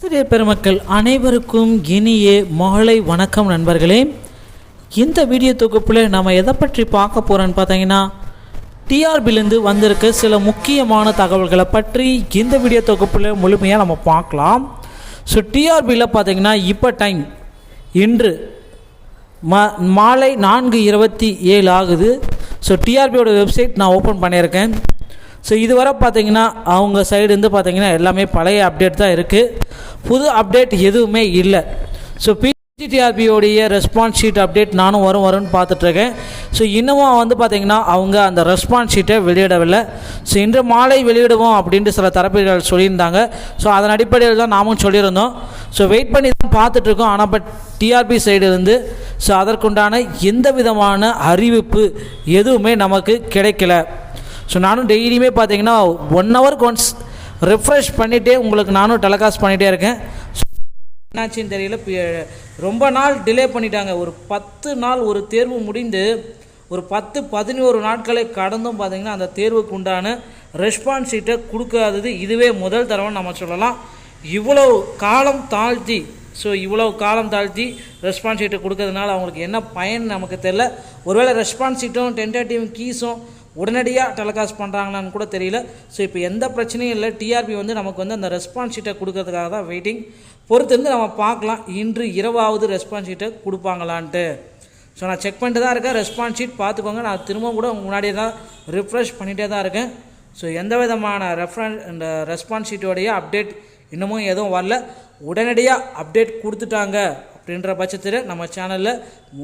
ஆசிரியர் பெருமக்கள் அனைவருக்கும் இனிய மாலை வணக்கம் நண்பர்களே. இந்த வீடியோ தொகுப்பில் நம்ம எதை பற்றி பார்க்க போகிறோன்னு பார்த்தீங்கன்னா, டிஆர்பிலேருந்து வந்திருக்க சில முக்கியமான தகவல்களை பற்றி இந்த வீடியோ தொகுப்பில் முழுமையாக நம்ம பார்க்கலாம். ஸோ டிஆர்பியில் பார்த்தீங்கன்னா இப்போ டைம் இன்று மாலை 4:27 ஆகுது. ஸோ டிஆர்பியோட வெப்சைட் நான் ஓப்பன் பண்ணியிருக்கேன். ஸோ இதுவரை பார்த்தீங்கன்னா அவங்க சைடுந்து பார்த்தீங்கன்னா எல்லாமே பழைய அப்டேட் தான் இருக்குது, புது அப்டேட் எதுவுமே இல்லை. ஸோ பிஜிடிஆர்பியோடைய ரெஸ்பான்ஸ் ஷீட் அப்டேட் நானும் வரும்னு பார்த்துட்ருக்கேன். ஸோ இன்னமும் பார்த்தீங்கன்னா அவங்க அந்த ரெஸ்பான்ஸ் ஷீட்டை வெளியிடவில்லை. ஸோ இன்று மாலை வெளியிடுவோம் அப்படின்ட்டு சில தரப்பினர்கள் சொல்லியிருந்தாங்க. ஸோ அதன் அடிப்படையில் தான் நாமும் சொல்லியிருந்தோம். ஸோ வெயிட் பண்ணி தான் பார்த்துட்ருக்கோம். ஆனால் பட் டிஆர்பி சைடு இருந்து ஸோ அதற்குண்டான எந்த விதமான அறிவிப்பு எதுவுமே நமக்கு கிடைக்கல. ஸோ நானும் டெய்லியுமே பார்த்தீங்கன்னா 1 ஹவருக்கு ஒன்ஸ் ரெஃப்ரெஷ் பண்ணிகிட்டே உங்களுக்கு நானும் டெலிகாஸ்ட் பண்ணிகிட்டே இருக்கேன். என்னாச்சுன்னு தெரியல, ரொம்ப நாள் டிலே பண்ணிட்டாங்க. ஒரு 10 நாள் ஒரு தேர்வு முடிந்து ஒரு 10-11 நாட்களை கடந்தும் பார்த்தீங்கன்னா அந்த தேர்வுக்கு உண்டான ரெஸ்பான்ஸ் ஷீட்டை கொடுக்காதது இதுவே முதல் தடவை நம்ம சொல்லலாம். இவ்வளோ காலம் தாழ்த்தி ரெஸ்பான்ஸ் ஷீட்டை கொடுக்கறதுனால அவங்களுக்கு என்ன பயன் நமக்கு தெரியல. ஒருவேளை ரெஸ்பான்ஸ் ஷீட்டும் டென்டேட்டிவ் கீஸும் உடனடியாக டெலிகாஸ்ட் பண்ணுறாங்களான்னு கூட தெரியல. ஸோ இப்போ எந்த பிரச்சனையும் இல்லை. டிஆர்பி நமக்கு அந்த ரெஸ்பான்ஸ் ஷீட்டை கொடுக்கறதுக்காக தான் வெயிட்டிங். பொறுத்திருந்து நம்ம பார்க்கலாம் இன்று இரவாவது ரெஸ்பான்ஸ் ஷீட்டை கொடுப்பாங்களான்ட்டு. ஸோ நான் செக் பண்ணிட்டு தான் இருக்கேன். ரெஸ்பான்ஸ் ஷீட் பார்த்துக்கோங்க. நான் திரும்பவும் கூட முன்னாடியே தான் ரிஃப்ரெஷ் பண்ணிகிட்டே தான் இருக்கேன். ஸோ எந்த விதமான இந்த ரெஸ்பான்ஸ் ஷீட்டோடைய அப்டேட் இன்னமும் எதுவும் வரல. உடனடியாக அப்டேட் கொடுத்துட்டாங்க அப்படின்ற பட்சத்தில் நம்ம சேனலில்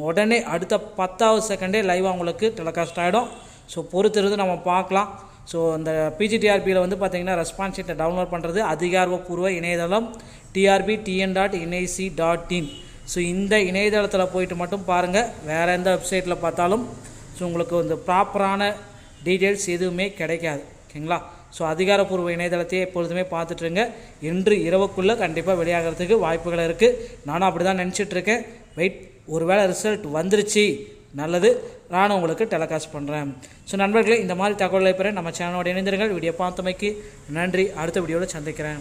உடனே அடுத்த 10வது செகண்டே லைவாக உங்களுக்கு டெலிகாஸ்ட் ஆகிடும். ஸோ பொறுத்திருந்து நம்ம பார்க்கலாம். ஸோ இந்த பிஜிடிஆர்பியில் பார்த்திங்கன்னா ரெஸ்பான்ஸ் ஷீட்டை டவுன்லோட் பண்ணுறது அதிகாரப்பூர்வ இணையதளம் trbtn.nic.in. ஸோ இந்த இணையதளத்தில் போயிட்டு மட்டும் பாருங்கள். வேறு எந்த வெப்சைட்டில் பார்த்தாலும் ஸோ உங்களுக்கு ப்ராப்பரான டீட்டெயில்ஸ் எதுவுமே கிடைக்காது. ஓகேங்களா? ஸோ அதிகாரப்பூர்வ இணையதளத்தையே எப்பொழுதுமே பார்த்துட்ருங்க. இன்று இரவுக்குள்ளே கண்டிப்பாக வெளியாகிறதுக்கு வாய்ப்புகள் இருக்குது. நானும் அப்படி தான் நினச்சிட்ருக்கேன். ஒரு வேளை ரிசல்ட் வந்துருச்சு, நல்லது, நானும் உங்களுக்கு டெலிகாஸ்ட் பண்ணுறேன். ஸோ நண்பர்களே, இந்த மாதிரி தகவல்களை பெற நம்ம சேனலோட இணைந்திருங்கள். வீடியோ பார்த்தமைக்கு நன்றி. அடுத்த வீடியோவில் சந்திக்கிறேன்.